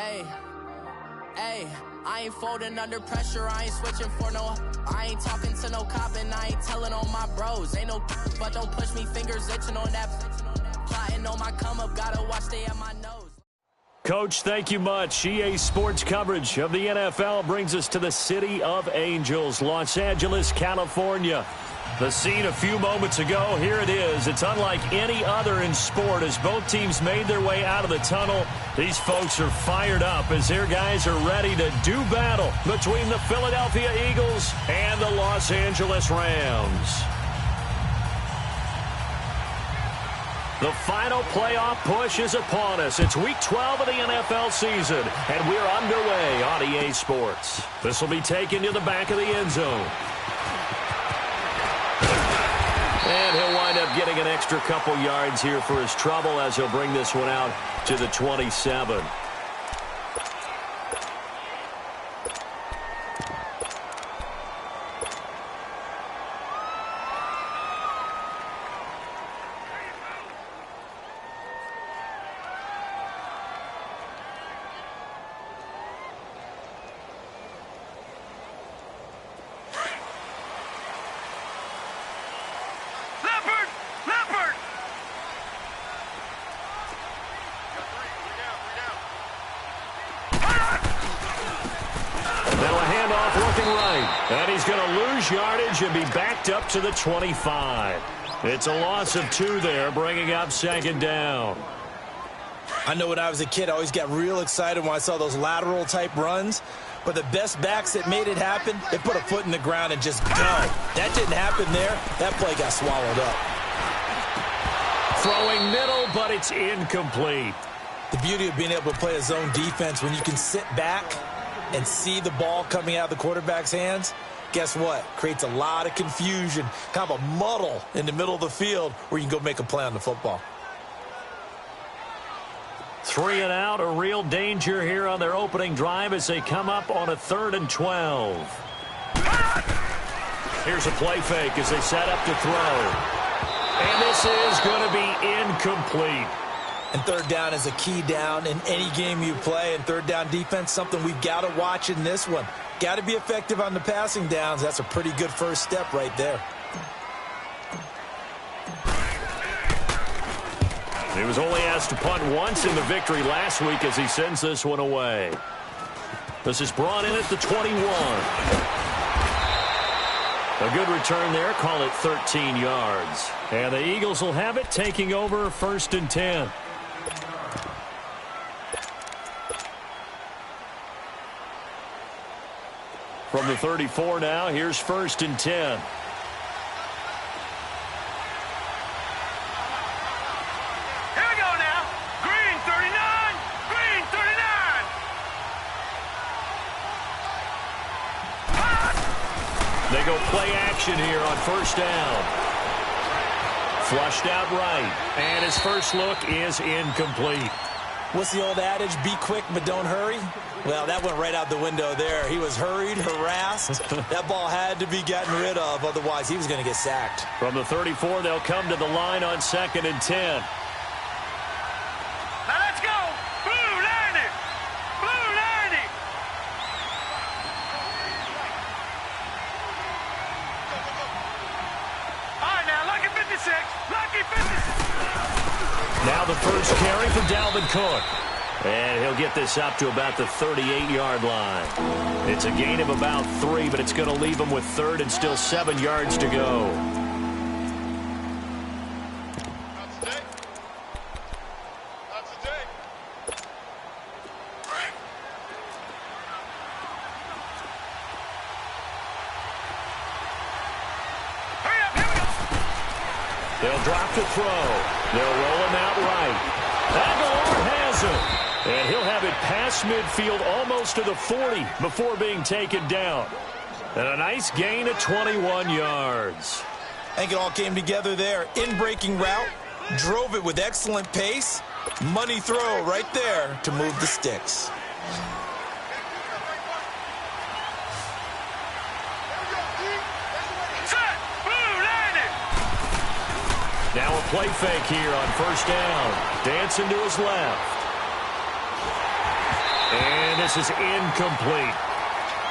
Hey, I ain't folding under pressure, I ain't switching for no. I ain't talking to no cop and I ain't telling on my bros. Ain't no but don't push me, fingers itching on that. Plotting on my come up, gotta watch stay at my nose. Coach, thank you much. EA Sports coverage of the NFL brings us to the City of Angels, Los Angeles, California. The scene a few moments ago, here it is. It's unlike any other in sport as both teams made their way out of the tunnel. These folks are fired up as their guys are ready to do battle between the Philadelphia Eagles and the Los Angeles Rams. The final playoff push is upon us. It's Week 12 of the NFL season, and we're underway on EA Sports. This will be taken to the back of the end zone. And he'll wind up getting an extra couple yards here for his trouble as he'll bring this one out to the 27. And he's going to lose yardage and be backed up to the 25. It's a loss of 2 there, bringing up second down. I know when I was a kid, I always got real excited when I saw those lateral-type runs. But the best backs that made it happen, they put a foot in the ground and just go. That didn't happen there. That play got swallowed up. Throwing middle, but it's incomplete. The beauty of being able to play a zone defense when you can sit back and see the ball coming out of the quarterback's hands, guess what? Creates a lot of confusion, kind of a muddle in the middle of the field where you can go make a play on the football. 3 and out, a real danger here on their opening drive as they come up on a 3rd and 12. Here's a play fake as they set up to throw. And this is going to be incomplete. And 3rd down is a key down in any game you play. And 3rd down defense, something we've got to watch in this one. Got to be effective on the passing downs. That's a pretty good first step right there. He was only asked to punt once in the victory last week as he sends this one away. This is brought in at the 21. A good return there. Call it 13 yards. And the Eagles will have it, taking over 1st and 10. From the 34 now, here's 1st and 10. Here we go now. Green 39. Green 39. They go play action here on 1st down. Flushed out right. And his first look is incomplete. What's the old adage? Be quick, but don't hurry. Well, that went right out the window there. He was hurried, harassed. That ball had to be gotten rid of, otherwise he was going to get sacked. From the 34, they'll come to the line on 2nd and 10. Now let's go. Blue 90. Blue 90. All right, now, lucky 56. Lucky 56. Now the first carry for Dalvin Cook. And he'll get this up to about the 38-yard line. It's a gain of about 3, but it's going to leave him with 3rd and still 7 yards to go. They'll drop to throw. They'll roll him out right. Aguilar has him. And he'll have it past midfield almost to the 40 before being taken down. And a nice gain of 21 yards. I think it all came together there. In-breaking route, drove it with excellent pace. Money throw right there to move the sticks. Now a play fake here on 1st down. Dancing to his left. And this is incomplete.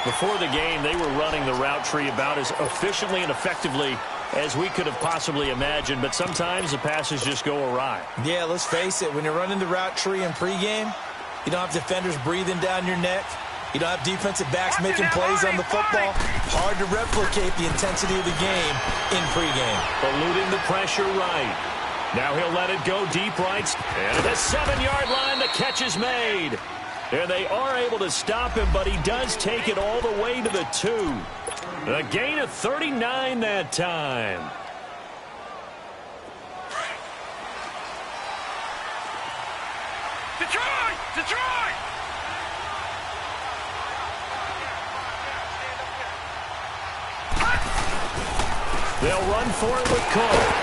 Before the game, they were running the route tree about as efficiently and effectively as we could have possibly imagined, but sometimes the passes just go awry. Yeah, let's face it, when you're running the route tree in pregame, you don't have defenders breathing down your neck. You don't have defensive backs making plays on the football. Hard to replicate the intensity of the game in pregame. Eluding the pressure right. Now he'll let it go deep right. And at the 7-yard line, the catch is made. And they are able to stop him, but he does take it all the way to the 2. A gain of 39 that time. Detroit! Detroit! They'll run for it with Cook.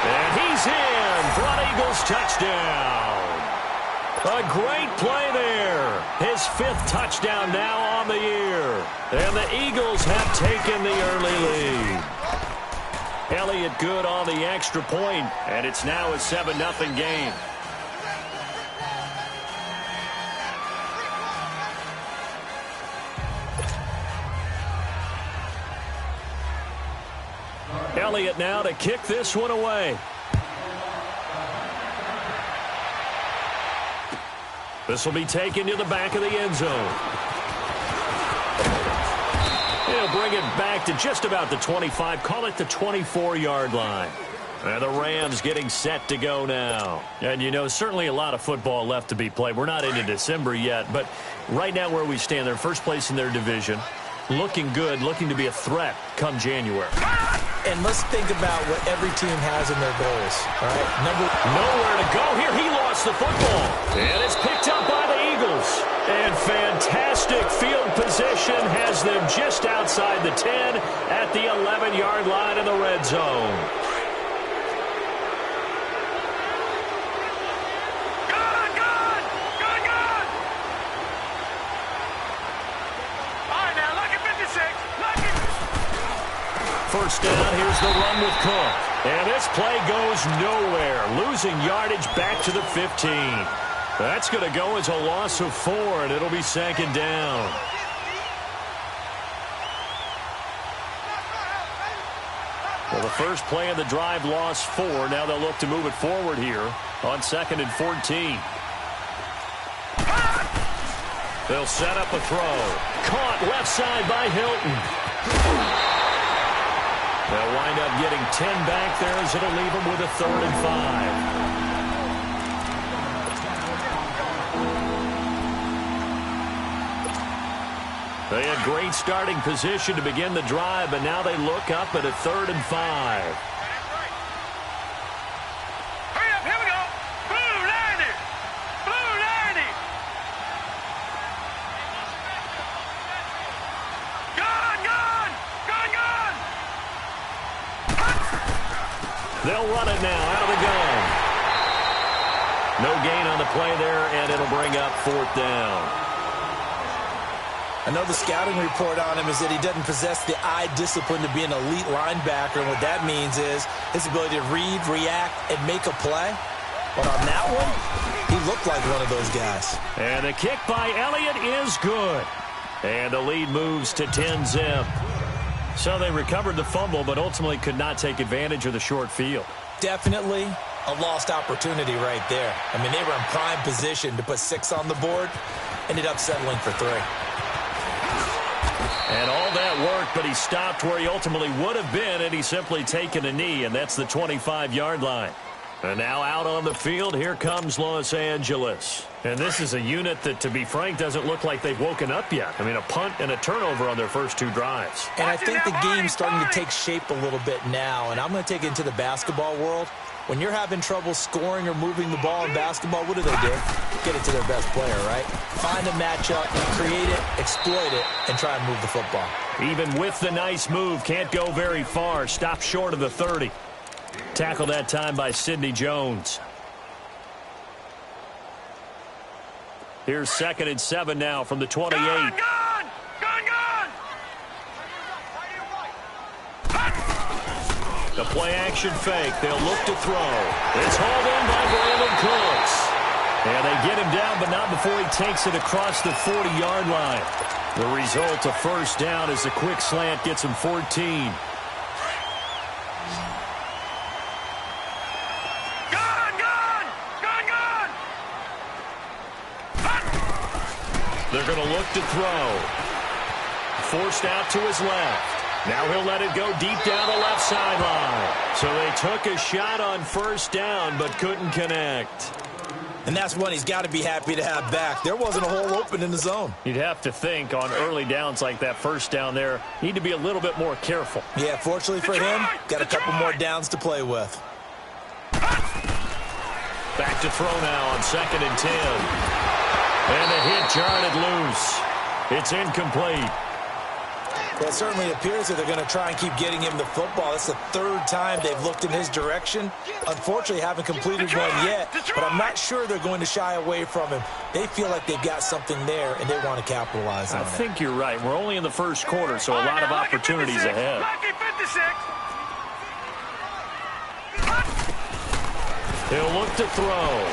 And he's in for an Eagles touchdown. A great play there. His 5th touchdown now on the year. And the Eagles have taken the early lead. Elliott good on the extra point, and it's now a 7-0 game. Elliott now to kick this one away. This will be taken to the back of the end zone. He'll bring it back to just about the 25, call it the 24-yard line. And the Rams getting set to go now. And, you know, certainly a lot of football left to be played. We're not into December yet, but right now where we stand, they're first place in their division. Looking good, looking to be a threat come January. And let's think about what every team has in their goals, all right? Nowhere to go here. He lost the football. And it's picked up by the Eagles. And fantastic field position has them just outside the 10 at the 11-yard line in the red zone. First down, here's the run with Cook. And this play goes nowhere. Losing yardage back to the 15. That's going to go as a loss of 4, and it'll be 2nd down. Well, the first play of the drive lost 4. Now they'll look to move it forward here on 2nd and 14. They'll set up a throw. Caught left side by Hilton. They'll wind up getting 10 back there as it'll leave them with a 3rd and 5. They had great starting position to begin the drive, but now they look up at a 3rd and 5. Hurry up, here we go. Blue 90. Blue 90. They'll run it now out of the gun. No gain on the play there, and it'll bring up 4th down. I know the scouting report on him is that he doesn't possess the eye discipline to be an elite linebacker, and what that means is his ability to read, react, and make a play. But on that one, he looked like one of those guys. And the kick by Elliott is good. And the lead moves to 10-zip. So they recovered the fumble, but ultimately could not take advantage of the short field. Definitely a lost opportunity right there. I mean, they were in prime position to put 6 on the board. Ended up settling for 3. And all that worked, but he stopped where he ultimately would have been, and he's simply taken a knee, and that's the 25-yard line. And now out on the field, here comes Los Angeles. And this is a unit that, to be frank, doesn't look like they've woken up yet. I mean, a punt and a turnover on their first 2 drives. And I think the game's starting to take shape a little bit now, and I'm going to take it into the basketball world. When you're having trouble scoring or moving the ball in basketball, what do? Get it to their best player, right? Find a matchup, create it, exploit it, and try and move the football. Even with the nice move, can't go very far. Stop short of the 30. Tackle that time by Sidney Jones. Here's 2nd and 7 now from the 28. Gun! The play action fake. They'll look to throw. It's hauled in by Brandon Cooks. And they get him down, but not before he takes it across the 40-yard line. The result, a first down, as a quick slant gets him 14. They're going to look to throw. Forced out to his left. Now he'll let it go deep down the left sideline. So they took a shot on first down, but couldn't connect. And that's one he's got to be happy to have back. There wasn't a hole open in the zone. You'd have to think on early downs like that first down there, need to be a little bit more careful. Yeah, fortunately for him, got a couple more downs to play with. Back to throw now on 2nd and 10. And the hit jarred loose. It's incomplete. Well, it certainly appears that they're going to try and keep getting him the football. That's the 3rd time they've looked in his direction. Unfortunately, haven't completed one yet, but I'm not sure they're going to shy away from him. They feel like they've got something there, and they want to capitalize on it. I think you're right. We're only in the first quarter, so a lot of opportunities ahead. He'll look to throw.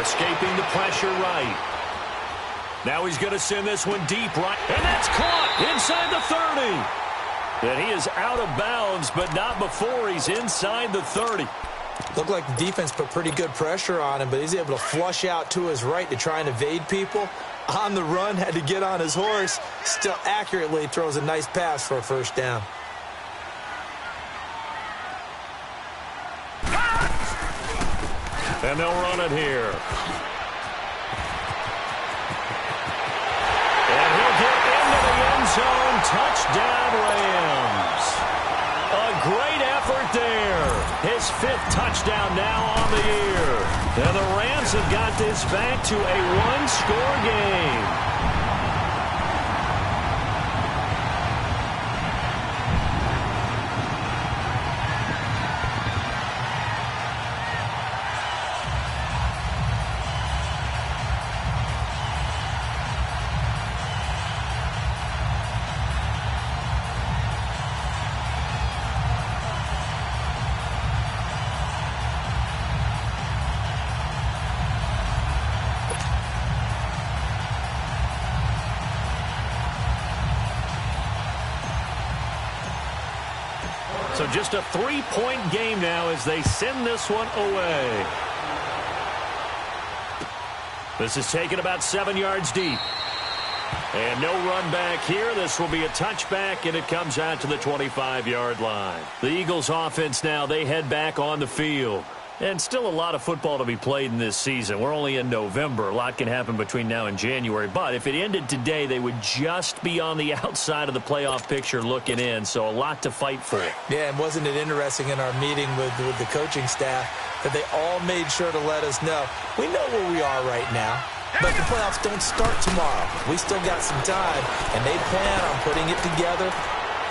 Escaping the pressure right. Now he's going to send this one deep right. And that's caught inside the 30. And he is out of bounds, but not before he's inside the 30. Looked like the defense put pretty good pressure on him, but he's able to flush out to his right to try and evade people. On the run, had to get on his horse. Still accurately throws a nice pass for a first down. And they'll run it here. And he'll get into the end zone. Touchdown, Rams. A great effort there. His 5th touchdown now on the year. And the Rams have got this back to a 1-score game. So just a 3-point game now as they send this one away. This is taken about 7 yards deep. And no run back here. This will be a touchback, and it comes out to the 25-yard line. The Eagles offense now, they head back on the field. And still a lot of football to be played in this season. We're only in November. A lot can happen between now and January. But if it ended today, they would just be on the outside of the playoff picture looking in. So a lot to fight for. Yeah, and wasn't it interesting in our meeting with the coaching staff that they all made sure to let us know, we know where we are right now, but the playoffs don't start tomorrow. We still got some time, and they plan on putting it together,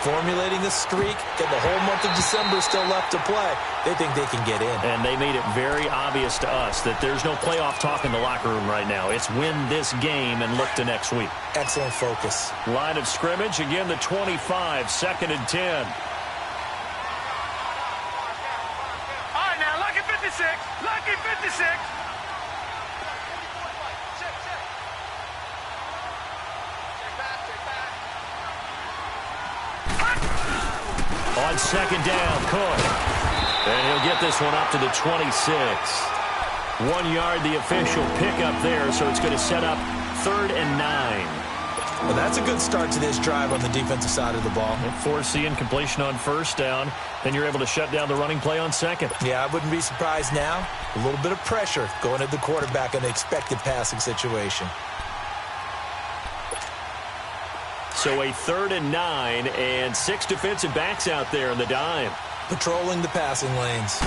formulating a streak, and the whole month of December still left to play. They think they can get in. And they made it very obvious to us that there's no playoff talk in the locker room right now. It's win this game and look to next week. Excellent focus. Line of scrimmage, again the 25, 2nd and 10. All right, now, lucky 56, lucky 56. On 2nd down, Cook. And he'll get this one up to the 26. 1 yard, the official pickup there, so it's going to set up 3rd and 9. Well, that's a good start to this drive on the defensive side of the ball. Force the incompletion on 1st down, then you're able to shut down the running play on 2nd. Yeah, I wouldn't be surprised now. A little bit of pressure going at the quarterback in an expected passing situation. So a 3rd and 9 and 6 defensive backs out there in the dime. Patrolling the passing lanes.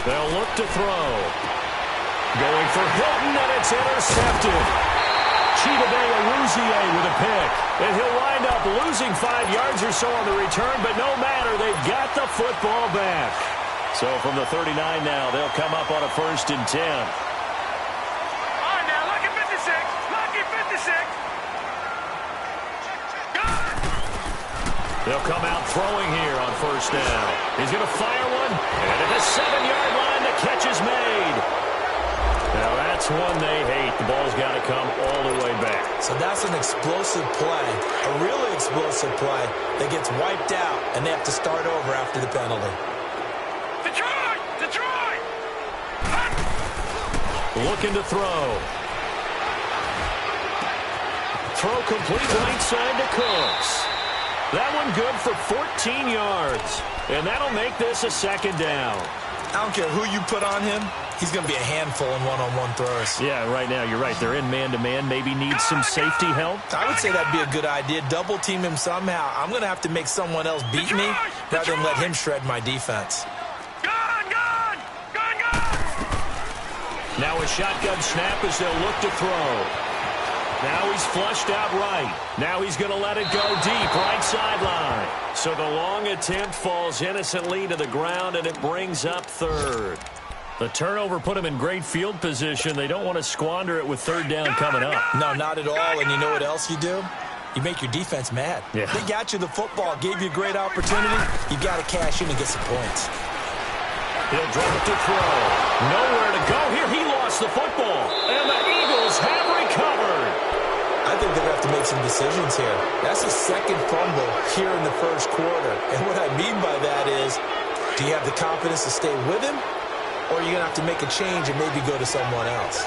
They'll look to throw. Going for Hilton, and it's intercepted. Chidobe Awuzie with a pick. And he'll wind up losing 5 yards or so on the return, but no matter, they've got the football back. So from the 39 now, they'll come up on a 1st and 10. All right, now, lucky 56, lucky 56. They'll come out throwing here on 1st down. He's going to fire one, and at the 7-yard line, the catch is made. Now that's one they hate. The ball's got to come all the way back. So that's an explosive play, a really explosive play that gets wiped out, and they have to start over after the penalty. Detroit! Detroit! Looking to throw. Throw complete right side to Cooks. That one good for 14 yards. And that'll make this a second down. I don't care who you put on him. He's going to be a handful in one-on-one throws. Yeah, right now, you're right. They're in man-to-man. Maybe needs some safety help. I would say that'd be a good idea. Double team him somehow. I'm going to have to make someone else beat me rather than let him shred my defense. Gun! Now a shotgun snap as they'll look to throw. Now he's flushed out right. Now he's going to let it go deep, right sideline. So the long attempt falls innocently to the ground, and it brings up third. The turnover put him in great field position. They don't want to squander it with third down coming up. No, not at all. And you know what else you do? You make your defense mad. Yeah. They got you the football, gave you a great opportunity. You got to cash in and get some points. He'll drop to throw. Nowhere to go here. He lost the football. And the Eagles have recovered. I think they're going to have to make some decisions here. That's the second fumble here in the first quarter. And what I mean by that is, do you have the confidence to stay with him? Or are you going to have to make a change and maybe go to someone else?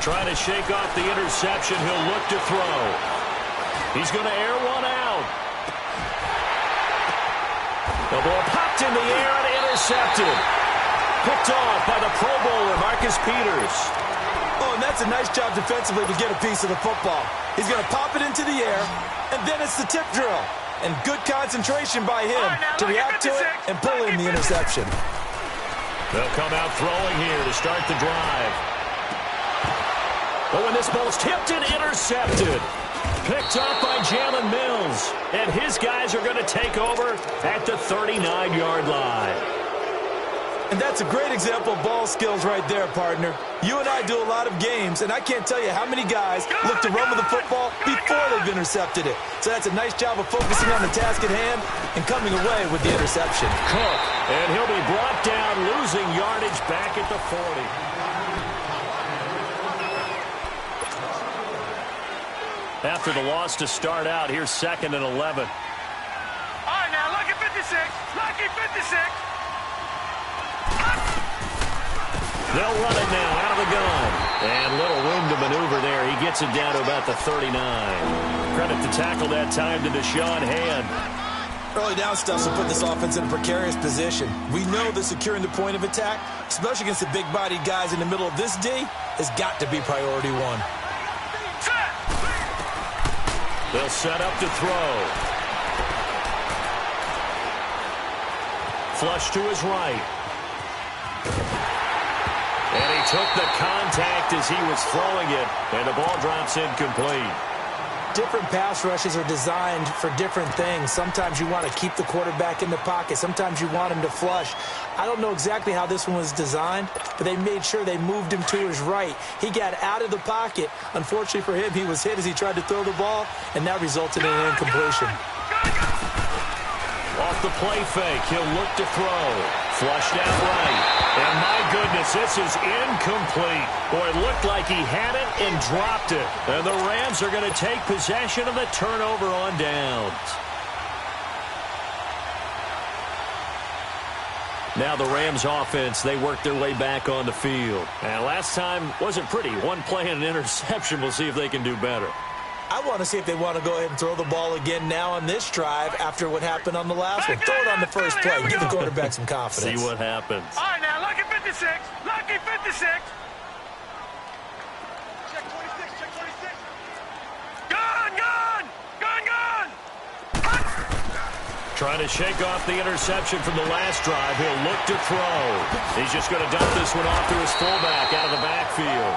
Trying to shake off the interception. He'll look to throw. He's going to air one out. The ball popped in the air and intercepted. Picked off by the Pro Bowler, Marcus Peters. Oh, and that's a nice job defensively to get a piece of the football. He's going to pop it into the air, and then it's the tip drill. And good concentration by him to react to it and pull in the interception. They'll come out throwing here to start the drive. But when this ball's tipped and intercepted, picked up by Jalen Mills. And his guys are going to take over at the 39-yard line. And that's a great example of ball skills right there, partner. You and I do a lot of games, and I can't tell you how many guys look to run with the football before they've intercepted it. So that's a nice job of focusing on the task at hand and coming away with the interception. Cook, and he'll be brought down, losing yardage back at the 40. After the loss to start out, here's 2nd and 11. All right, now, lucky 56. Lucky 56. They'll run it now out of the gun. And little room to maneuver there. He gets it down to about the 39. Credit to tackle that time to Deshaun Hand. Early down stuff will put this offense in a precarious position. We know that securing the point of attack, especially against the big-bodied guys in the middle of this D, has got to be priority one. They'll set up to throw. Flush to his right. And he took the contact as he was throwing it, and the ball drops incomplete. Different pass rushes are designed for different things. Sometimes you want to keep the quarterback in the pocket. Sometimes you want him to flush. I don't know exactly how this one was designed, but they made sure they moved him to his right. He got out of the pocket. Unfortunately for him, he was hit as he tried to throw the ball, and that resulted in an incompletion. Off the play fake, he'll look to throw. Flushed out right. And my goodness, this is incomplete. Boy, it looked like he had it and dropped it. And the Rams are going to take possession of the turnover on downs. Now the Rams offense, they work their way back on the field. And last time wasn't pretty. One play and an interception. We'll see if they can do better. I want to see if they want to go ahead and throw the ball again now on this drive after what happened on the last one. Throw it on the first play. Give the quarterback some confidence. See what happens. All right, now, lucky 56. Lucky 56. Check 26. Check 26. Gun! Trying to shake off the interception from the last drive. He'll look to throw. He's just going to dump this one off to his fullback out of the backfield.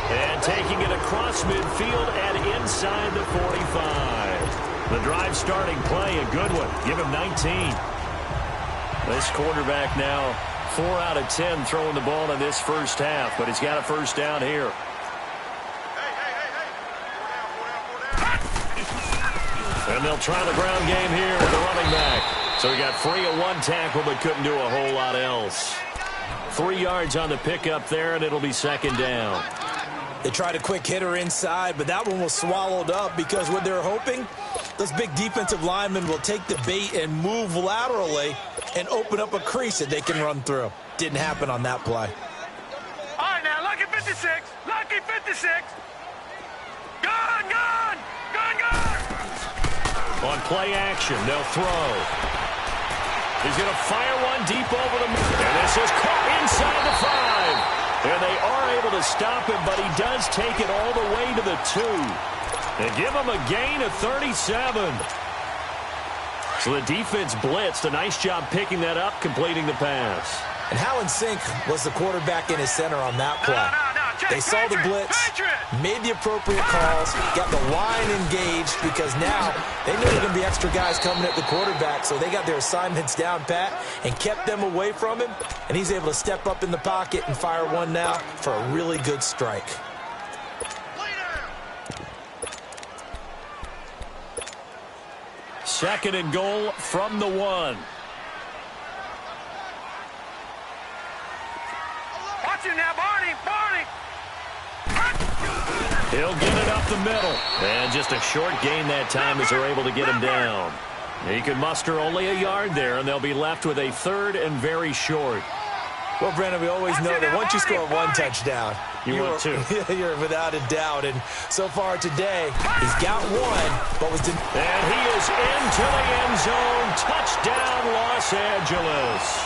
And taking it across midfield and inside the 45. The drive starting play, a good one. Give him 19. This quarterback now 4 out of 10 throwing the ball in this first half, but he's got a first down here. And they'll try the ground game here with the running back. So he got free of one tackle but couldn't do a whole lot else. 3 yards on the pickup there, and it'll be second down. They tried a quick hitter inside, but that one was swallowed up because what they're hoping, those big defensive linemen will take the bait and move laterally and open up a crease that they can run through. Didn't happen on that play. All right, now, lucky 56. Lucky 56. Gun, gun. Gun, gun. On play action, they'll throw. He's going to fire one deep over the middle. And this is caught inside the 5. And they are able to stop him, but he does take it all the way to the 2. And give him a gain of 37. So the defense blitzed. A nice job picking that up, completing the pass. And how in sync was the quarterback in his center on that play? They saw the blitz, made the appropriate calls, got the line engaged because now they know there's going to be extra guys coming at the quarterback, so they got their assignments down pat and kept them away from him, and he's able to step up in the pocket and fire one now for a really good strike. Second and goal from the 1. Watch him now, Barney. Barney. He'll get it up the middle. And just a short gain that time as they're able to get him down. He can muster only a yard there, and they'll be left with a 3rd and very short. Well, Brandon, we always know that once you score one touchdown, want two. You're without a doubt. And so far today, he's got one, but was denied. And he is into the end zone. Touchdown, Los Angeles.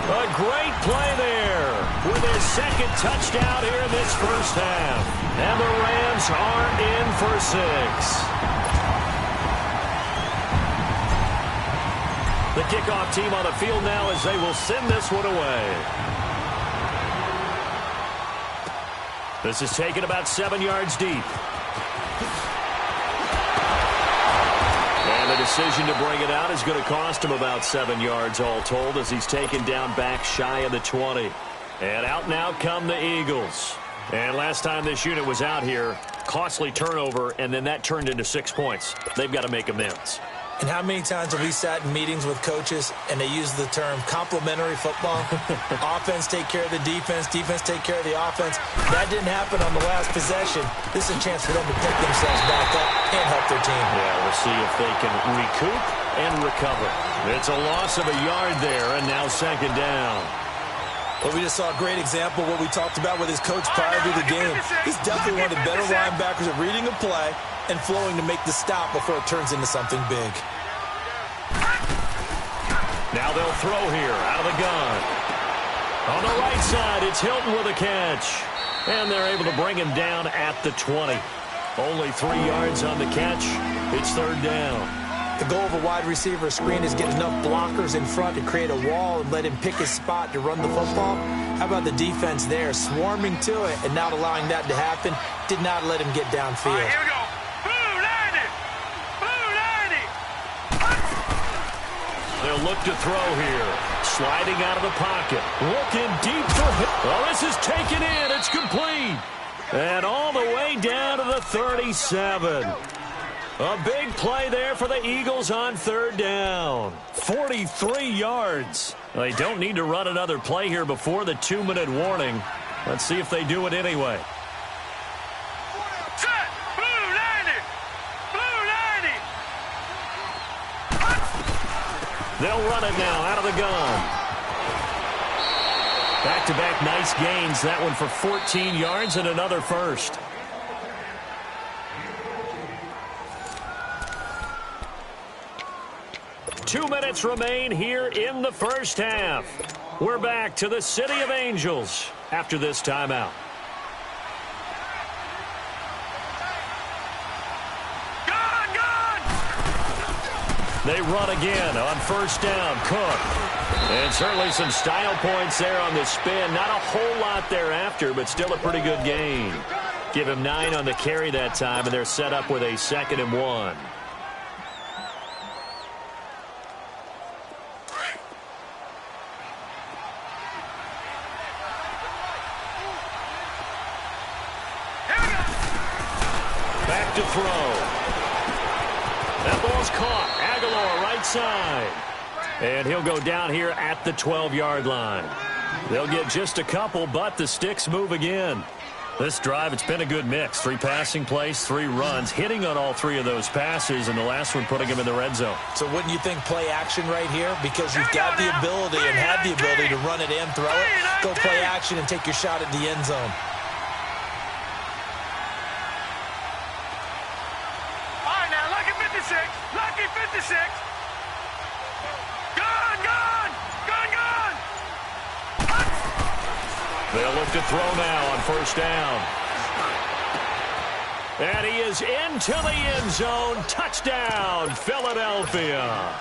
A great play there with his second touchdown here in this first half. And the Rams are in for 6. The kickoff team on the field now as they will send this one away. This is taken about 7 yards deep. And the decision to bring it out is going to cost him about 7 yards all told as he's taken down back shy of the 20. And out now come the Eagles. And last time this unit was out here, costly turnover, and then that turned into 6 points. They've got to make amends. And how many times have we sat in meetings with coaches and they use the term complementary football? Offense take care of the defense, defense take care of the offense. That didn't happen on the last possession. This is a chance for them to pick themselves back up and help their team. Yeah, we'll see if they can recoup and recover. It's a loss of a yard there, and now second down. Well, we just saw a great example of what we talked about with his coach prior to the game. He's definitely one of the better linebackers at reading a play and flowing to make the stop before it turns into something big. Now they'll throw here out of the gun. On the right side, it's Hilton with a catch. And they're able to bring him down at the 20. Only 3 yards on the catch. It's third down. The goal of a wide receiver screen is get enough blockers in front to create a wall and let him pick his spot to run the football. How about the defense there, swarming to it and not allowing that to happen? Did not let him get downfield. All right, here we go. Blue 90. Blue 90. They'll look to throw here. Sliding out of the pocket. Looking deep for him. Well, this is taken in. It's complete. And all the way down to the 37. A big play there for the Eagles on third down. 43 yards. They don't need to run another play here before the 2-minute warning. Let's see if they do it anyway. Set. Blue 90. Blue 90. They'll run it now out of the gun. Back-to-back nice gains. That one for 14 yards and another first. Two minutes remain here in the first half. We're back to the City of Angels after this timeout. They run again on first down. Cook. And certainly some style points there on the spin. Not a whole lot thereafter, but still a pretty good gain. Give him 9 on the carry that time, and they're set up with a 2nd and 1. Back to throw. That ball's caught. Aguilar right side. And he'll go down here at the 12-yard line. They'll get just a couple, but the sticks move again. This drive, it's been a good mix. 3 passing plays, 3 runs, hitting on all 3 of those passes, and the last one putting him in the red zone. So wouldn't you think play action right here? Because you've got the ability and had the ability to run it in, throw it, go play action, and take your shot at the end zone. All right, now, lucky 56. Lucky 56. They'll look to throw now on first down. And he is into the end zone. Touchdown, Philadelphia.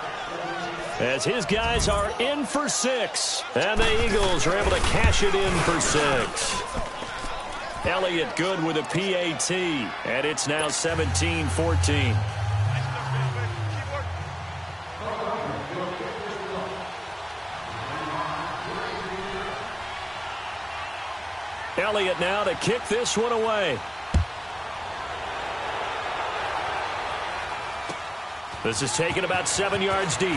As his guys are in for 6. And the Eagles are able to cash it in for 6. Elliott good with a PAT. And it's now 17-14. Elliott now to kick this one away. This is taken about 7 yards deep.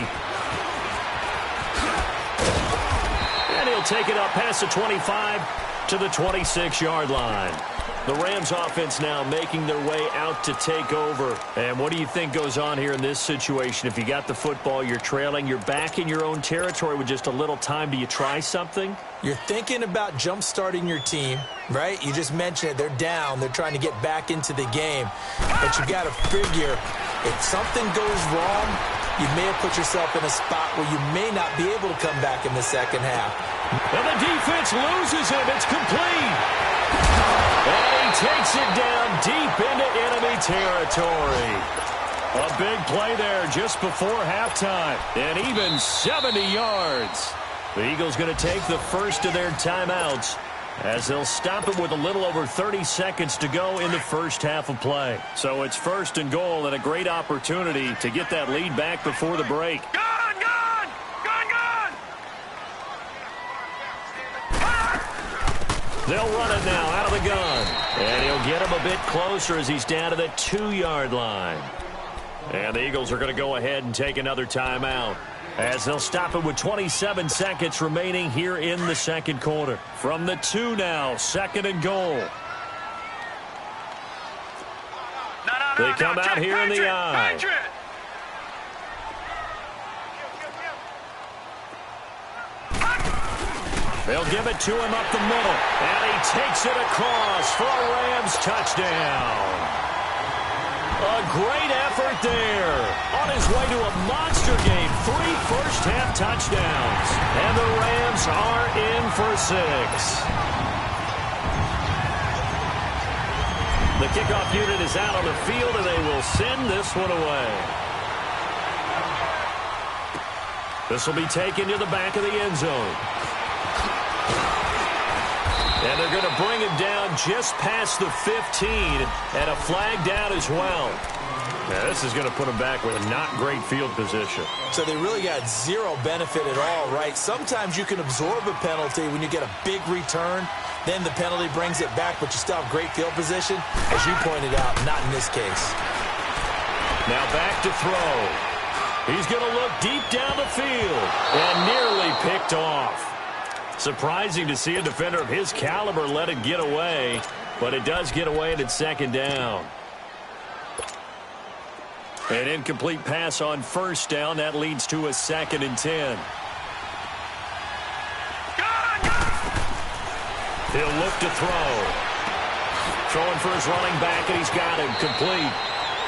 And he'll take it up past the 25 to the 26-yard line. The Rams offense now making their way out to take over. And what do you think goes on here in this situation? If you got the football, you're trailing, you're back in your own territory with just a little time. Do you try something? You're thinking about jump-starting your team, right? You just mentioned it. They're down. They're trying to get back into the game. But you got to figure, if something goes wrong, you may have put yourself in a spot where you may not be able to come back in the second half. And the defense loses him. It's complete. And he takes it down deep into enemy territory. A big play there just before halftime. And even 70 yards. The Eagles going to take the first of their timeouts as they'll stop it with a little over 30 seconds to go in the first half of play. So it's first and goal and a great opportunity to get that lead back before the break. Gun, gun! Gun, gun! They'll run it now out of the gun. And he'll get him a bit closer as he's down to the 2-yard line. And the Eagles are going to go ahead and take another timeout, as they'll stop it with 27 seconds remaining here in the second quarter. From the 2 now, second and goal. They come out here in the eye. They'll give it to him up the middle. And he takes it across for a Rams touchdown. A great effort there. On his way to a monster game. 3 first-half touchdowns. And the Rams are in for 6. The kickoff unit is out on the field, and they will send this one away. This will be taken to the back of the end zone. And they're going to bring him down just past the 15, and a flag down as well. Now, this is going to put him back with a not great field position. So they really got zero benefit at all, right? Sometimes you can absorb a penalty when you get a big return. Then the penalty brings it back, but you still have great field position. As you pointed out, not in this case. Now back to throw. He's going to look deep down the field and nearly picked off. Surprising to see a defender of his caliber let it get away, but it does get away and it's second down. An incomplete pass on first down. That leads to a 2nd and 10. He'll look to throw. Throwing for his running back, and he's got him complete.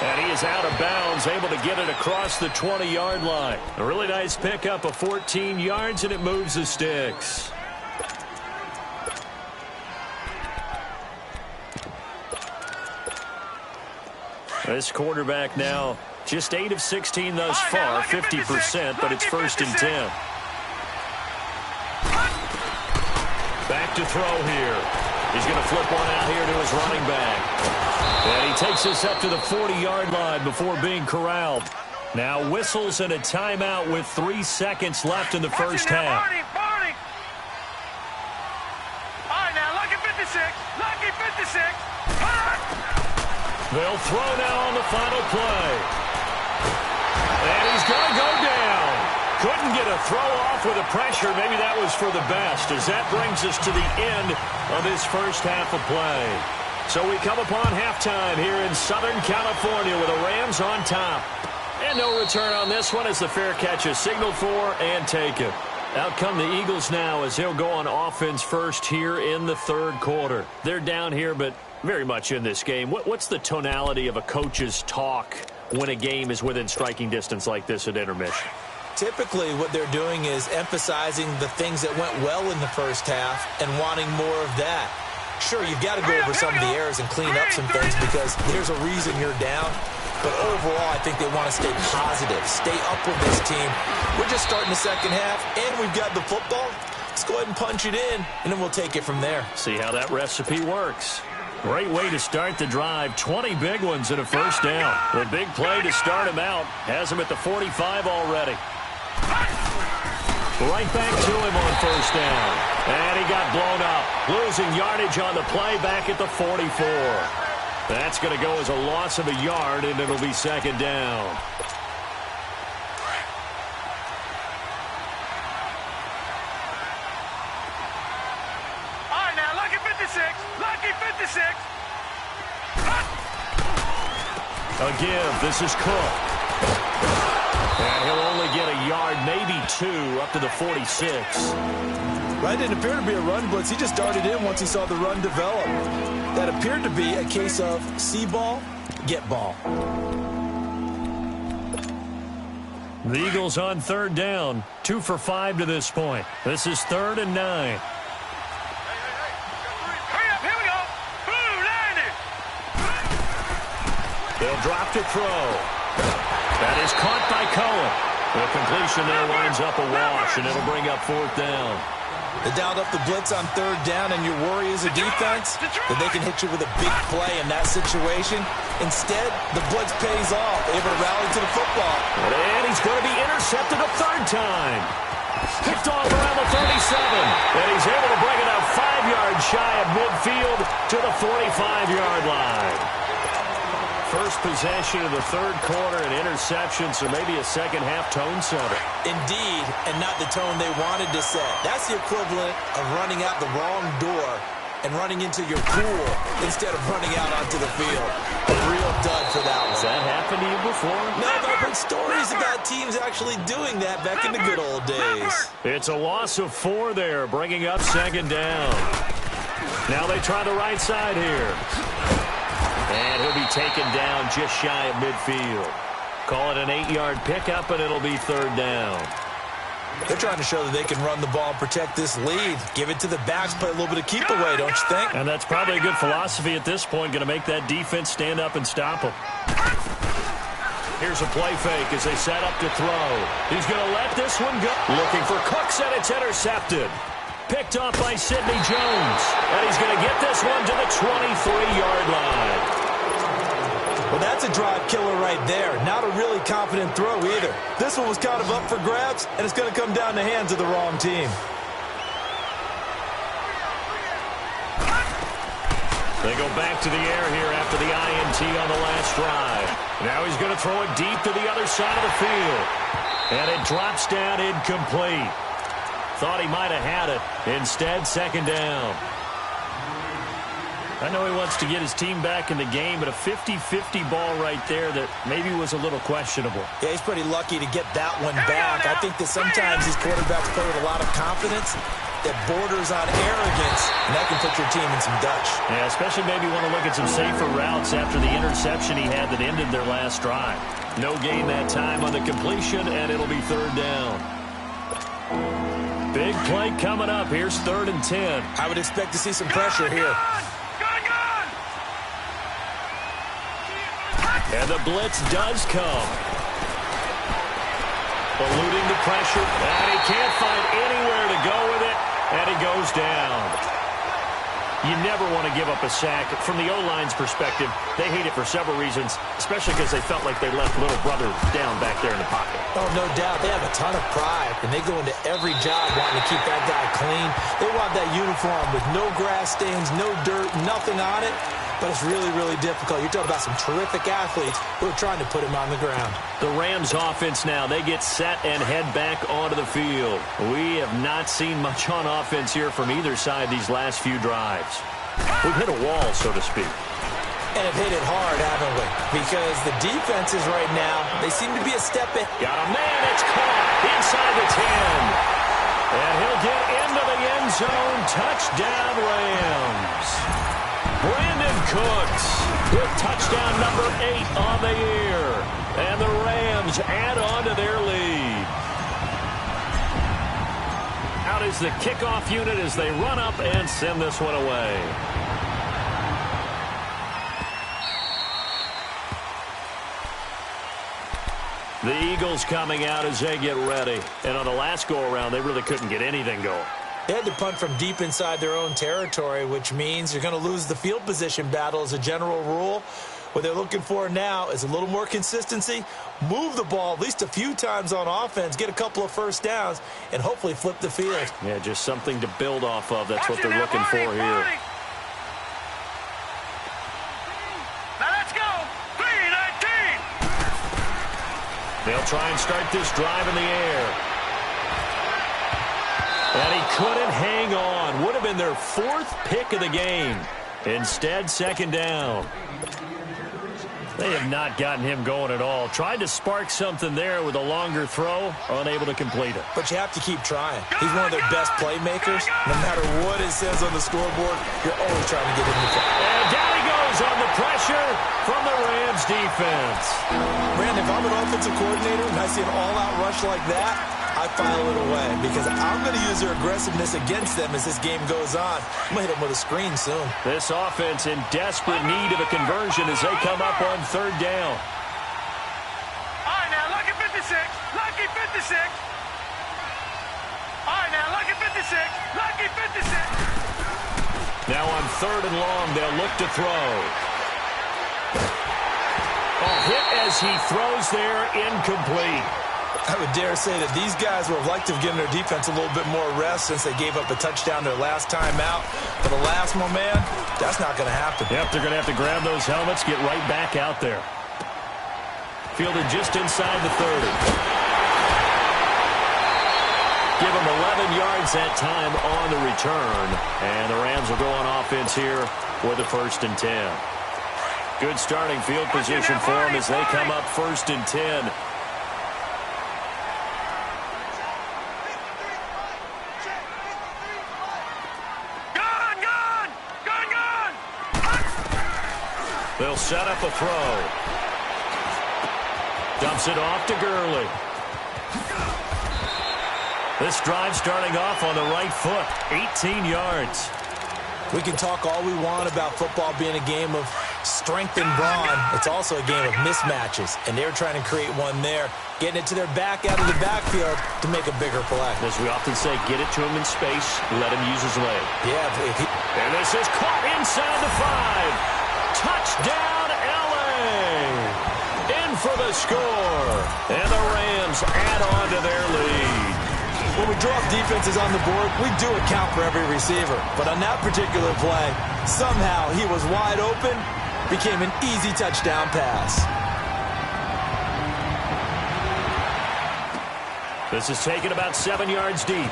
And he is out of bounds, able to get it across the 20-yard line. A really nice pickup of 14 yards, and it moves the sticks. This quarterback now just 8 of 16 thus far, 50%, but it's 1st and 10. Back to throw here. He's going to flip one out here to his running back. And he takes this up to the 40-yard line before being corralled. Now whistles and a timeout with 3 seconds left in the first half. All right, now, lucky 56. Lucky 56. They'll throw now on the final play. going to go down. Couldn't get a throw off with the pressure. Maybe that was for the best, as that brings us to the end of this first half of play. So we come upon halftime here in Southern California with the Rams on top. And no return on this one as the fair catch is signaled for and taken. Out come the Eagles now as they'll go on offense first here in the third quarter. They're down here, but very much in this game. What's the tonality of a coach's talk when a game is within striking distance like this at intermission? Typically, what they're doing is emphasizing the things that went well in the first half and wanting more of that. Sure, you've got to go over some of the errors and clean up some things because there's a reason you're down. But overall, I think they want to stay positive, stay up with this team. We're just starting the second half, and we've got the football. Let's go ahead and punch it in, and then we'll take it from there. See how that recipe works. Great way to start the drive. 20 big ones in a first down. The big play to start him out has him at the 45 already. Right back to him on first down. And he got blown up. Losing yardage on the play back at the 44. That's going to go as a loss of a yard, and it'll be second down. All right, now, lucky 56. Lucky 56. A give. This is Cook. And he'll only get a yard, maybe two, up to the 46. Right, didn't appear to be a run blitz. He just darted in once he saw the run develop. That appeared to be a case of see ball, get ball. The Eagles on third down. 2 for 5 to this point. This is 3rd and 9. Hurry up, here we go. Boom, landed. They'll drop to throw. That is caught by Cohen. The completion there winds up a wash, and it'll bring up 4th down. They dialed up the blitz on 3rd down, and your worry as a defense that they can hit you with a big play in that situation. Instead, the blitz pays off, able to rally to the football. And he's going to be intercepted a 3rd time. Picked off around the 37, and he's able to bring it up 5 yards shy of midfield to the 45-yard line. First possession of the third quarter, an interception, so maybe a second-half tone setter. Indeed, and not the tone they wanted to set. That's the equivalent of running out the wrong door and running into your pool instead of running out onto the field. A real dud for that one. Has that happened to you before? No, but I've heard stories about teams actually doing that back in the good old days. It's a loss of 4 there, bringing up 2nd down. Now they try the right side here. And he'll be taken down just shy of midfield. Call it an 8-yard pickup, and it'll be 3rd down. They're trying to show that they can run the ball and protect this lead. Give it to the backs, play a little bit of keep away, don't you think? And that's probably a good philosophy at this point, going to make that defense stand up and stop them. Here's a play fake as they set up to throw. He's going to let this one go. Looking for Cooks, and it's intercepted. Picked off by Sidney Jones. And he's going to get this one to the 23-yard line. Well, that's a drive killer right there. Not a really confident throw either. This one was kind of up for grabs, and it's going to come down the hands of the wrong team. They go back to the air here after the INT on the last drive. Now he's going to throw it deep to the other side of the field. And it drops down incomplete. Thought he might have had it. Instead, 2nd down. I know he wants to get his team back in the game, but a 50-50 ball right there that maybe was a little questionable. Yeah, he's pretty lucky to get that one back. I think that sometimes these quarterbacks play with a lot of confidence that borders on arrogance, and that can put your team in some Dutch. Yeah, especially maybe want to look at some safer routes after the interception he had that ended their last drive. No gain that time on the completion, and it'll be 3rd down. Big play coming up. Here's 3rd and 10. I would expect to see some pressure here. And the blitz does come. Eluding the pressure. And he can't find anywhere to go with it. And he goes down. You never want to give up a sack. From the O-line's perspective, they hate it for several reasons, especially because they felt like they left little brother down back there in the pocket. Oh, no doubt. They have a ton of pride, and they go into every job wanting to keep that guy clean. They want that uniform with no grass stains, no dirt, nothing on it. but it's really, really difficult. You're talking about some terrific athletes who are trying to put him on the ground. The Rams offense now, they get set and head back onto the field. We have not seen much on offense here from either side these last few drives. We've hit a wall, so to speak. And have hit it hard, haven't we? Because the defenses right now, they seem to be a step in. Got a man, it's caught inside the 10. And he'll get into the end zone. Touchdown, Rams. Brandon Cooks with touchdown number 8 on the year. And the Rams add on to their lead. Out is the kickoff unit as they run up and send this one away. The Eagles coming out as they get ready. And on the last go-around, they really couldn't get anything going. They had to punt from deep inside their own territory, which means you're going to lose the field position battle as a general rule. What they're looking for now is a little more consistency, move the ball at least a few times on offense, get a couple of first downs, and hopefully flip the field. Yeah, just something to build off of. That's what they're looking for here. Now let's go. 3-19. They'll try and start this drive in the air. And he couldn't hang on. Would have been their 4th pick of the game. Instead, second down. They have not gotten him going at all. Tried to spark something there with a longer throw. Unable to complete it. But you have to keep trying. He's one of their best playmakers. No matter what it says on the scoreboard, you're always trying to get him the ball. And down he goes on the pressure from the Rams defense. Brandon, if I'm an offensive coordinator and I see an all-out rush like that, I file it away because I'm going to use their aggressiveness against them as this game goes on. I'm going to hit them with a screen soon. This offense in desperate need of a conversion as they come up on 3rd down. All right, now, lucky 56. Lucky 56. All right, now, lucky 56. Lucky 56. Now on 3rd and long, they'll look to throw. A hit as he throws there, incomplete. I would dare say that these guys would have liked to have given their defense a little bit more rest since they gave up a touchdown their last time out. For the last one, man, that's not going to happen. Yep, they're going to have to grab those helmets, get right back out there. Fielded just inside the 30. Give them 11 yards that time on the return. And the Rams will go on offense here with the 1st and 10. Good starting field position for them as they come up 1st and 10. They'll set up a throw. Dumps it off to Gurley. This drive starting off on the right foot. 18 yards. We can talk all we want about football being a game of strength and brawn. It's also a game of mismatches, and they're trying to create one there, getting it to their back out of the backfield to make a bigger play. As we often say, get it to him in space, let him use his leg. Yeah. And this is caught inside the 5. Touchdown, L.A. In for the score. And the Rams add on to their lead. When we drop defenses on the board, we do account for every receiver. But on that particular play, somehow he was wide open, became an easy touchdown pass. This is taken about 7 yards deep.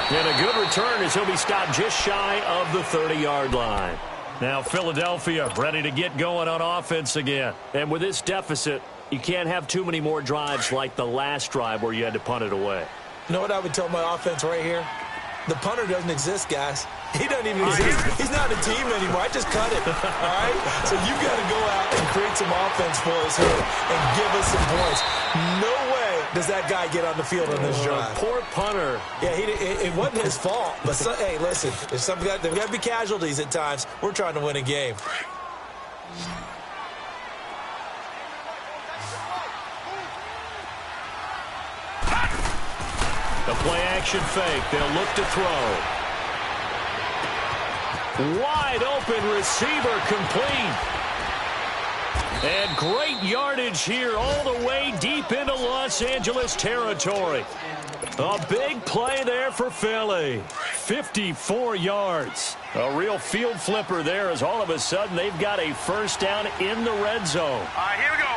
And a good return as he'll be stopped just shy of the 30-yard line. Now Philadelphia ready to get going on offense again. And with this deficit, you can't have too many more drives like the last drive where you had to punt it away. You know what I would tell my offense right here? The punter doesn't exist, guys. He doesn't even exist. He's not a team anymore. I just cut it. All right? So you got to go out and create some offense for us here and give us some points. No way does that guy get on the field on this drive. Poor punter. Yeah, it wasn't his fault. But, hey, listen, there's got to be casualties at times. We're trying to win a game. The play-action fake. They'll look to throw. Wide open receiver complete. And great yardage here all the way deep into Los Angeles territory. A big play there for Philly. 54 yards. A real field flipper there as all of a sudden they've got a first down in the red zone. All right, here we go.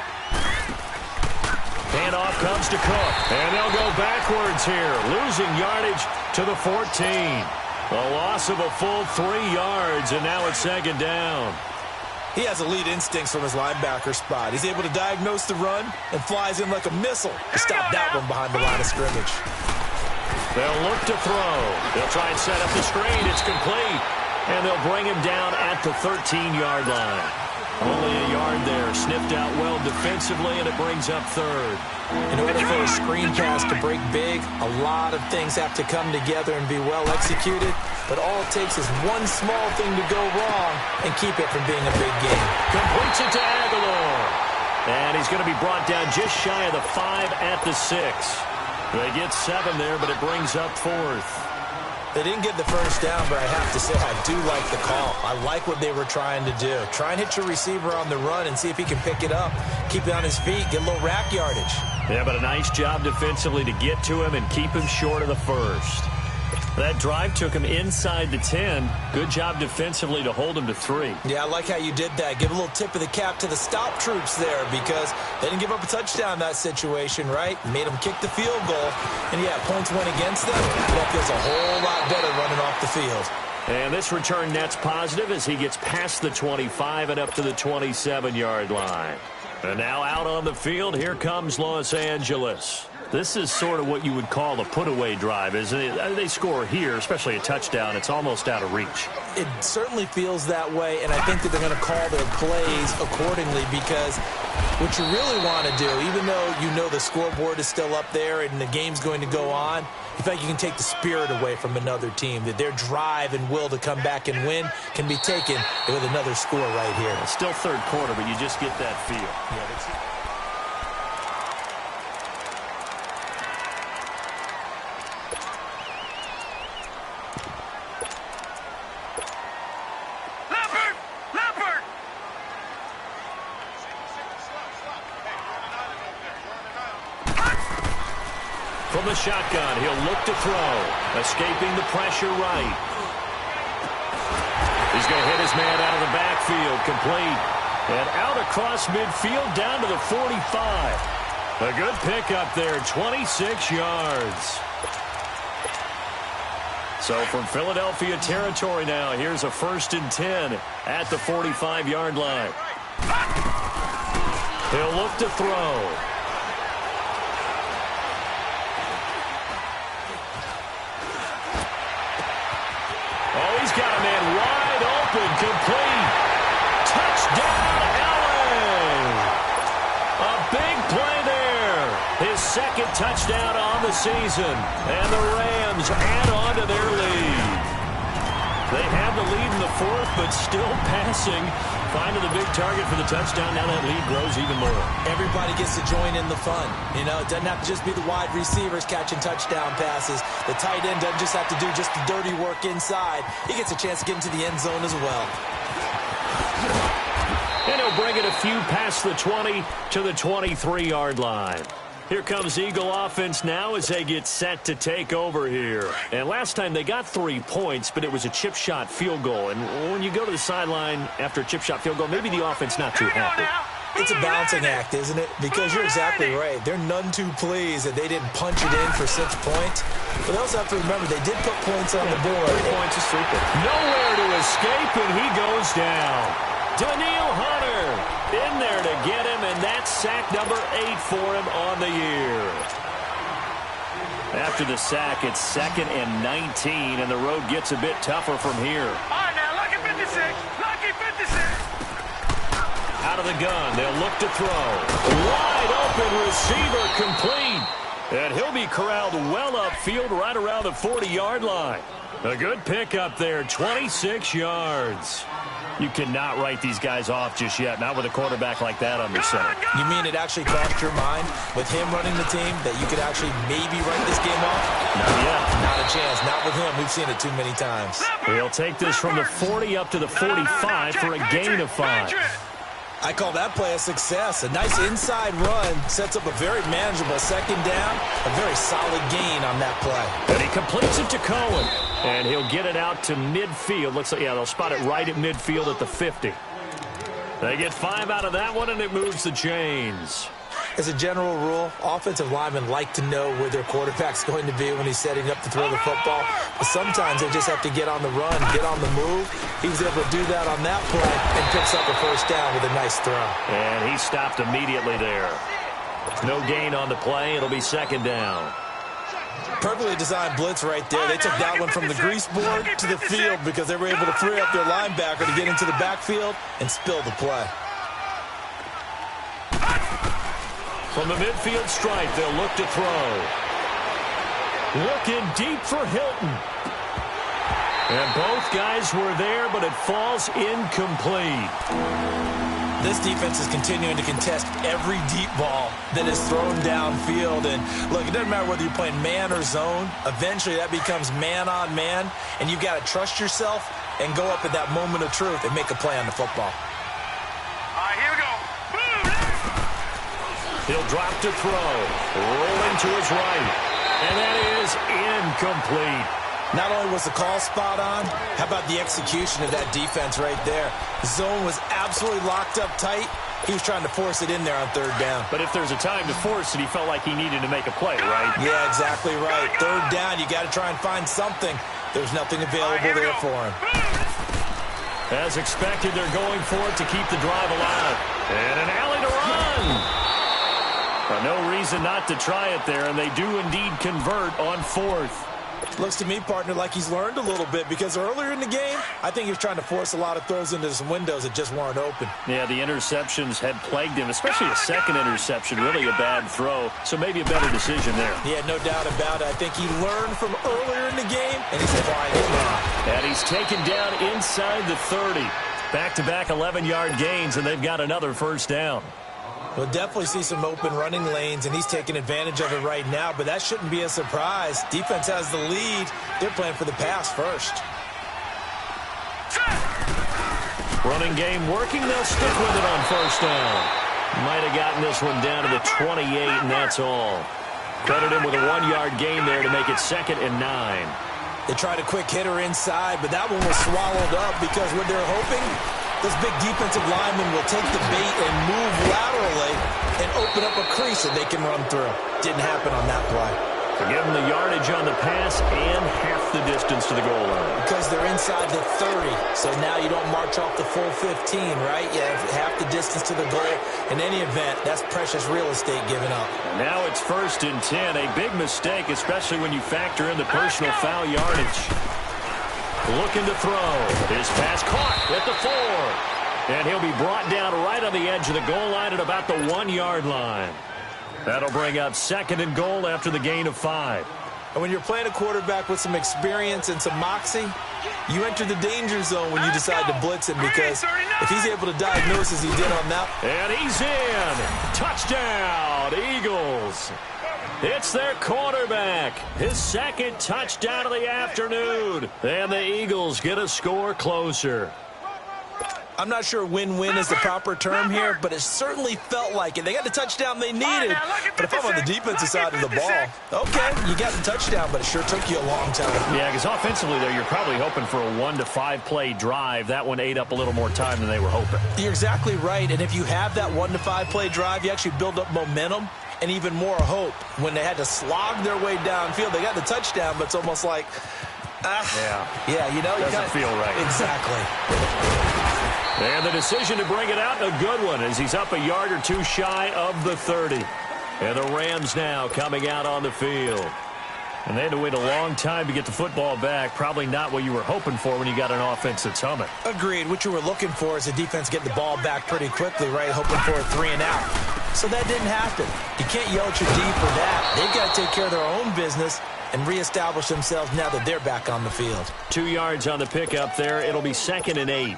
Handoff comes to Cook. And they'll go backwards here, losing yardage to the 14. A loss of a full 3 yards, and now it's second down. He has elite instincts from his linebacker spot. He's able to diagnose the run and flies in like a missile to stop that one behind the line of scrimmage. They'll look to throw. They'll try and set up the screen. It's complete. And they'll bring him down at the 13-yard line. Only a yard there. Sniffed out well defensively, and it brings up third. In order for a screen pass to break big, a lot of things have to come together and be well executed. But all it takes is one small thing to go wrong and keep it from being a big game. Completes it to Aguilar. And he's going to be brought down just shy of the 5 at the 6. They get 7 there, but it brings up fourth. They didn't get the first down, but I have to say I do like the call. I like what they were trying to do. Try and hit your receiver on the run and see if he can pick it up. Keep it on his feet, get a little rack yardage. Yeah, but a nice job defensively to get to him and keep him short of the first. That drive took him inside the 10. Good job defensively to hold him to 3. Yeah, I like how you did that. Give a little tip of the cap to the stop troops there because they didn't give up a touchdown in that situation, right? Made them kick the field goal. And, yeah, points went against them. That feels a whole lot better running off the field. And this return net's positive as he gets past the 25 and up to the 27-yard line. And now out on the field, here comes Los Angeles. This is sort of what you would call a put-away drive, isn't it? They score here, especially a touchdown. It's almost out of reach. It certainly feels that way, and I think that they're going to call their plays accordingly because what you really want to do, even though you know the scoreboard is still up there and the game's going to go on, you feel like you can take the spirit away from another team, that their drive and will to come back and win can be taken with another score right here. It's still third quarter, but you just get that feel. Yeah, that's it. From the shotgun, he'll look to throw. Escaping the pressure right. He's going to hit his man out of the backfield. Complete. And out across midfield down to the 45. A good pickup there, 26 yards. So from Philadelphia territory now, here's a 1st and 10 at the 45-yard line. He'll look to throw. Oh, he's got a man wide open, complete. Touchdown, Allen. A big play there. His second touchdown on the season. And the Rams add on to their lead. They have the lead in the 4th, but still passing. Finding the big target for the touchdown. Now that lead grows even more. Everybody gets to join in the fun. You know, it doesn't have to just be the wide receivers catching touchdown passes. The tight end doesn't just have to do just the dirty work inside. He gets a chance to get into the end zone as well. And he'll bring it a few past the 20 to the 23-yard line. Here comes Eagle offense now as they get set to take over here. And last time they got 3 points, but it was a chip shot field goal. And when you go to the sideline after a chip shot field goal, maybe the offense not too happy. It's a balancing act, isn't it? Because you're exactly right. They're none too pleased that they didn't punch it in for 6 points. But they also have to remember they did put points on the board. 3 points is super. Nowhere to escape, and he goes down. Daniil Hunter in there to get him, and that's sack number 8 for him on the year. After the sack, it's 2nd and 19, and the road gets a bit tougher from here. All right, now, lucky 56. Lucky 56. Out of the gun, they'll look to throw. Wide open receiver, complete. And he'll be corralled well upfield right around the 40-yard line. A good pickup there, 26 yards. You cannot write these guys off just yet, not with a quarterback like that under center. You mean it actually crossed your mind with him running the team that you could actually maybe write this game off? Not yet. Not a chance. Not with him. We've seen it too many times. He'll take this from the 40 up to the 45 for a gain of 5. I call that play a success. A nice inside run sets up a very manageable second down. A very solid gain on that play. And he completes it to Cohen. And he'll get it out to midfield. Looks like, yeah, they'll spot it right at midfield at the 50. They get 5 out of that one, and it moves the chains. As a general rule, offensive linemen like to know where their quarterback's going to be when he's setting up to throw the football. But sometimes they just have to get on the run, get on the move. He was able to do that on that play and picks up a first down with a nice throw. And he stopped immediately there. No gain on the play. It'll be second down. Perfectly designed blitz right there. They took that one from the grease board to the field because they were able to free up their linebacker to get into the backfield and spill the play. From the midfield stripe, they'll look to throw. Looking deep for Hilton. And both guys were there, but it falls incomplete. This defense is continuing to contest every deep ball that is thrown downfield. And, look, it doesn't matter whether you're playing man or zone. Eventually, that becomes man-on-man, and you've got to trust yourself and go up at that moment of truth and make a play on the football. All right, here we go. He'll drop to throw. Rolling to his right. And that is incomplete. Not only was the call spot on, how about the execution of that defense right there? The zone was absolutely locked up tight. He was trying to force it in there on third down. But if there's a time to force it, he felt like he needed to make a play, right? Yeah, exactly right. Third down, you got to try and find something. There's nothing available there for him. As expected, they're going for it to keep the drive alive. And an alley to run. No reason not to try it there, and they do indeed convert on fourth. Looks to me, partner, like he's learned a little bit because earlier in the game, I think he was trying to force a lot of throws into some windows that just weren't open. Yeah, the interceptions had plagued him, especially a second interception, really a bad throw. So maybe a better decision there. Yeah, no doubt about it. I think he learned from earlier in the game, and he's applying it now. And he's taken down inside the 30. Back-to-back 11-yard gains, and they've got another first down. We'll definitely see some open running lanes, and he's taking advantage of it right now, but that shouldn't be a surprise. Defense has the lead. They're playing for the pass first. Running game working. They'll stick with it on first down. Might have gotten this one down to the 28, and that's all. Credit him with a 1-yard gain there to make it 2nd and 9. They tried a quick hitter inside, but that one was swallowed up because what they're hoping, this big defensive lineman will take the bait and move laterally and open up a crease that they can run through. Didn't happen on that play. So give them the yardage on the pass and half the distance to the goal line. Because they're inside the 30, so now you don't march off the full 15, right? You have half the distance to the goal. In any event, that's precious real estate given up. Now it's 1st and 10, a big mistake, especially when you factor in the personal foul yardage. Looking to throw. His pass caught at the 4. And he'll be brought down right on the edge of the goal line at about the 1-yard line. That'll bring up 2nd and goal after the gain of 5. And when you're playing a quarterback with some experience and some moxie, you enter the danger zone when you decide to blitz him because if he's able to diagnose as he did on that. And he's in. Touchdown, Eagles. It's their quarterback. His 2nd touchdown of the afternoon. And the Eagles get a score closer. I'm not sure win-win is the proper term here, but it certainly felt like it. They got the touchdown they needed, but if I'm on the defensive side of the ball, okay, you got the touchdown, but it sure took you a long time. Yeah, because offensively there, you're probably hoping for a 1 to 5 play drive. That one ate up a little more time than they were hoping. You're exactly right, and if you have that 1 to 5 play drive, you actually build up momentum and even more hope. When they had to slog their way downfield, they got the touchdown, but it's almost like, yeah, you know, doesn't feel right. Exactly. And the decision to bring it out, a good one, as he's up a yard or 2 shy of the 30. And the Rams now coming out on the field. And they had to wait a long time to get the football back. Probably not what you were hoping for when you got an offense that's humming. Agreed. What you were looking for is the defense get the ball back pretty quickly, right? Hoping for a 3 and out. So that didn't happen. You can't yell at your D for that. They've got to take care of their own business and reestablish themselves now that they're back on the field. 2 yards on the pickup there. It'll be 2nd and 8.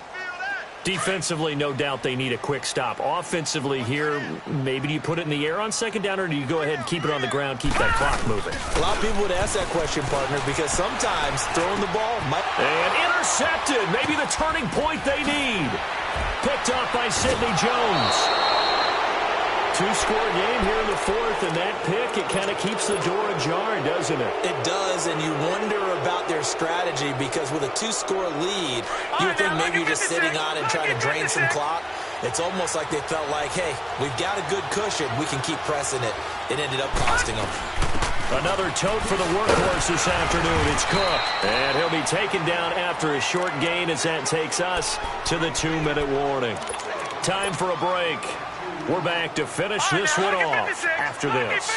Defensively, no doubt they need a quick stop. Offensively here, maybe do you put it in the air on 2nd down, or do you go ahead and keep it on the ground, keep that clock moving? A lot of people would ask that question, partner, because sometimes throwing the ball might... And intercepted. Maybe the turning point they need. Picked off by Sidney Jones. Two-score game here in the fourth, and that pick, it kind of keeps the door ajar, doesn't it? It does, and you wonder about their strategy because with a two-score lead, you would think maybe you're just sitting on it and trying to drain some clock. It's almost like they felt like, hey, we've got a good cushion. We can keep pressing it. It ended up costing them. Another tote for the workhorse this afternoon. It's Cook. And he'll be taken down after a short gain as that takes us to the 2-minute warning. Time for a break. We're back to finish this one off after this.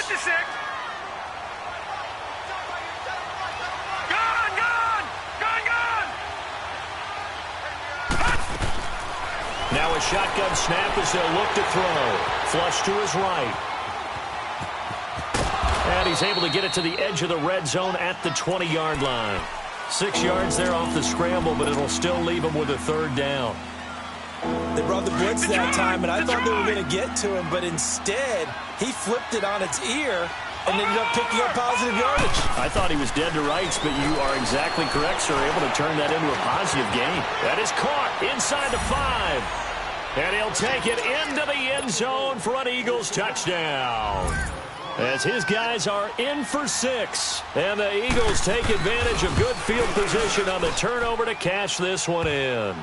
Now a shotgun snap as they'll look to throw. Flush to his right. And he's able to get it to the edge of the red zone at the 20-yard line. 6 yards there off the scramble, but it'll still leave him with a third down. They brought the blitz that time, and I thought they were going to get to him, but instead, he flipped it on its ear and ended up picking up positive yardage. I thought he was dead to rights, but you are exactly correct, sir. Able to turn that into a positive gain. That is caught inside the 5. And he'll take it into the end zone for an Eagles touchdown. As his guys are in for 6. And the Eagles take advantage of good field position on the turnover to cash this one in.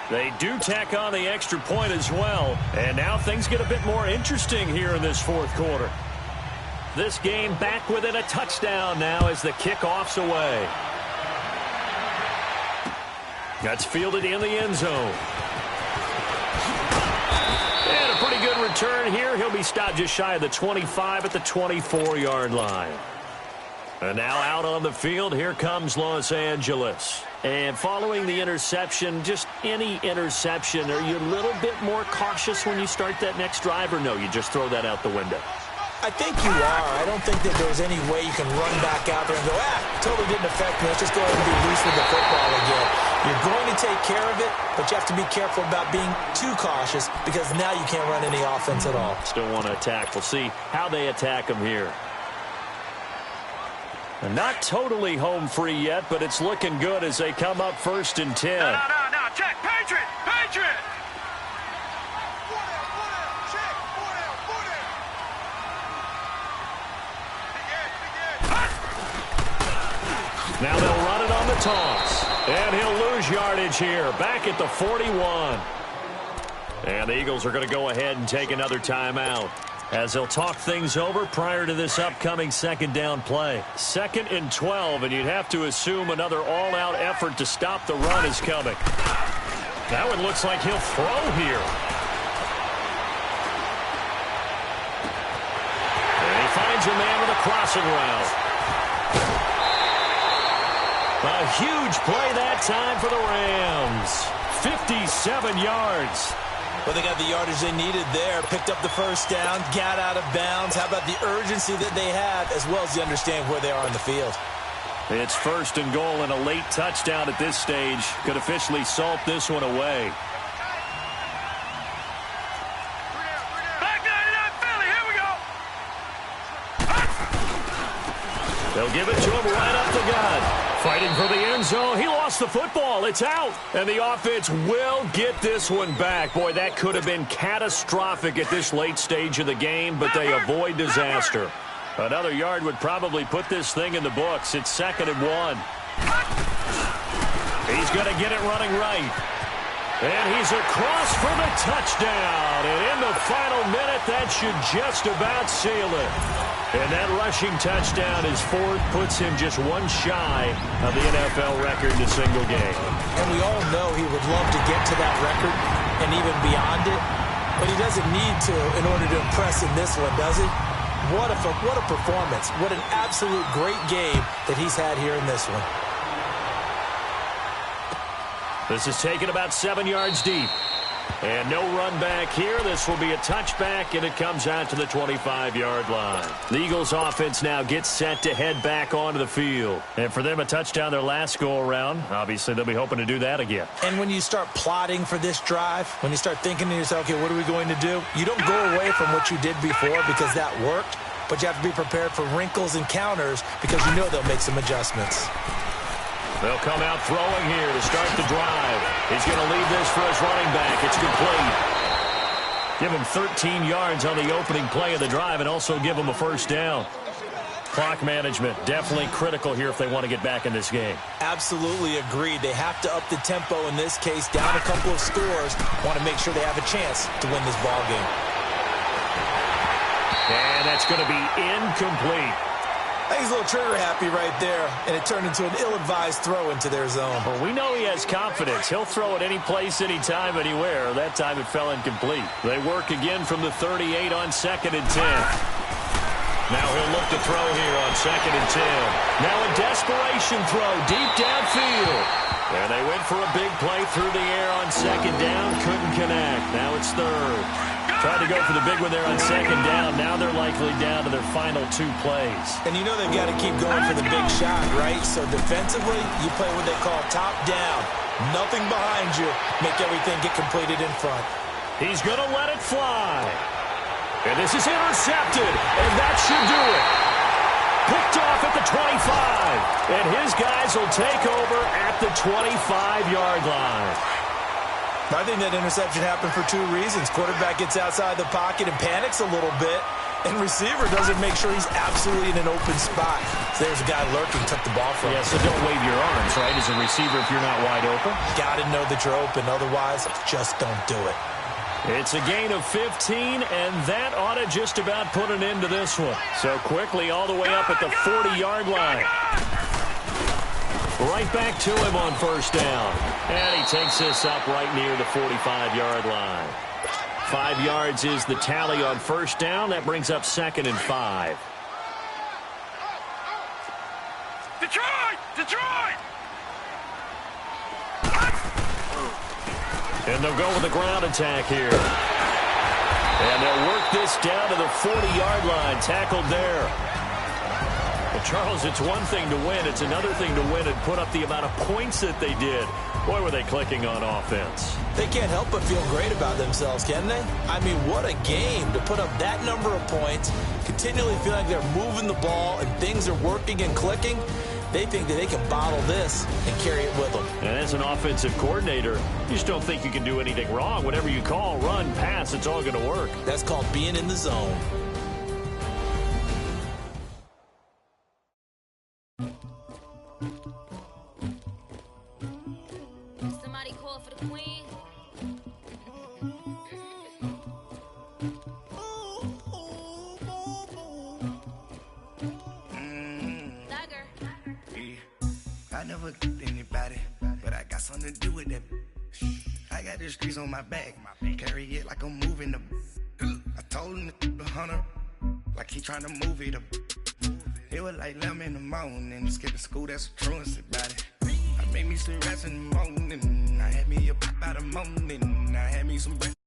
They do tack on the extra point as well. And now things get a bit more interesting here in this fourth quarter. This game back within a touchdown now as the kickoff's away. That's fielded in the end zone. And a pretty good return here. He'll be stopped just shy of the 25 at the 24-yard line. And now out on the field, here comes Los Angeles. And following the interception, just any interception, are you a little bit more cautious when you start that next drive, or no, you just throw that out the window? I think you are. I don't think that there's any way you can run back out there and go, totally didn't affect me. Let's just go ahead and be loose with the football again. You're going to take care of it, but you have to be careful about being too cautious because now you can't run any offense at all. Still want to attack. We'll see how they attack him here. And not totally home free yet, but it's looking good as they come up 1st and 10. No, check. Patriot! Now they'll run it on the toss. And he'll lose yardage here. Back at the 41. And the Eagles are going to go ahead and take another timeout as they'll talk things over prior to this upcoming second down play. 2nd and 12, and you'd have to assume another all-out effort to stop the run is coming. Now it looks like he'll throw here. And he finds a man with a crossing route. A huge play that time for the Rams. 57 yards. Well, they got the yardage they needed there, picked up the first down, got out of bounds. How about the urgency that they have, as well as the understanding where they are on the field? It's 1st and goal, and a late touchdown at this stage could officially salt this one away. Back 99 Philly, here we go. They'll give it to him right up the gut. Fighting for the end zone. He lost the football. It's out. And the offense will get this one back. Boy, that could have been catastrophic at this late stage of the game, but they avoid disaster. Another yard would probably put this thing in the books. It's 2nd and 1. He's going to get it running right. And he's across for the touchdown. And in the final minute, that should just about seal it. And that rushing touchdown, his 4th, puts him just one shy of the NFL record in a single game. And we all know he would love to get to that record and even beyond it, but he doesn't need to in order to impress in this one, does he? What a performance. What an absolute great game that he's had here in this one. This is taken about 7 yards deep. And no run back here. This will be a touchback, and it comes out to the 25-yard line. The Eagles offense now gets set to head back onto the field. And for them, a touchdown their last go-around. Obviously, they'll be hoping to do that again. And when you start plotting for this drive, when you start thinking to yourself, okay, what are we going to do? You don't go away from what you did before because that worked, but you have to be prepared for wrinkles and counters because you know they'll make some adjustments. They'll come out throwing here to start the drive. He's going to leave this for his running back. It's complete. Give him 13 yards on the opening play of the drive and also give him a first down. Clock management, definitely critical here if they want to get back in this game. Absolutely agreed. They have to up the tempo in this case, down a couple of scores. Want to make sure they have a chance to win this ball game. And that's going to be incomplete. I think he's a little trigger happy right there, and it turned into an ill-advised throw into their zone. Well, we know he has confidence. He'll throw it any place, anytime, anywhere. That time it fell incomplete. They work again from the 38 on 2nd and 10. Now he'll look to throw here on 2nd and 10. Now a desperation throw deep downfield. And they went for a big play through the air on 2nd down. Couldn't connect. Now it's 3rd. Tried to go for the big one there on 2nd down. Now they're likely down to their final 2 plays. And you know they've got to keep going for the big shot, right? So defensively, you play what they call top down. Nothing behind you. Make everything get completed in front. He's going to let it fly. And this is intercepted. And that should do it. Picked off at the 25. And his guys will take over at the 25-yard line. I think that interception happened for 2 reasons. Quarterback gets outside the pocket and panics a little bit, and receiver doesn't make sure he's absolutely in an open spot. So there's a guy lurking, took the ball from him. Yeah, so don't wave your arms, right, as a receiver if you're not wide open. Got to know that you're open. Otherwise, just don't do it. It's a gain of 15, and that ought to just about put an end to this one. So quickly all the way up at the 40-yard line. Right back to him on 1st down. And he takes this up right near the 45-yard line. 5 yards is the tally on 1st down. That brings up 2nd and 5. Detroit! Detroit! And they'll go with the ground attack here. And they'll work this down to the 40-yard line. Tackled there. Well, Charles, it's one thing to win. It's another thing to win and put up the amount of points that they did. Boy, were they clicking on offense. They can't help but feel great about themselves, can they? I mean, what a game to put up that number of points, continually feel like they're moving the ball and things are working and clicking. They think that they can bottle this and carry it with them. And as an offensive coordinator, you just don't think you can do anything wrong. Whatever you call, run, pass, it's all going to work. That's called being in the zone. Somebody call for the queen. I never anybody, but I got something to do with that. I got the streets on my back, carry it like I'm moving the. I told him the hunter, like he trying to move it up. It was like 11 in the morning, skipping school, that's a truancy about it. I made me some rest in the morning, I had me up by the morning, I had me some breakfast.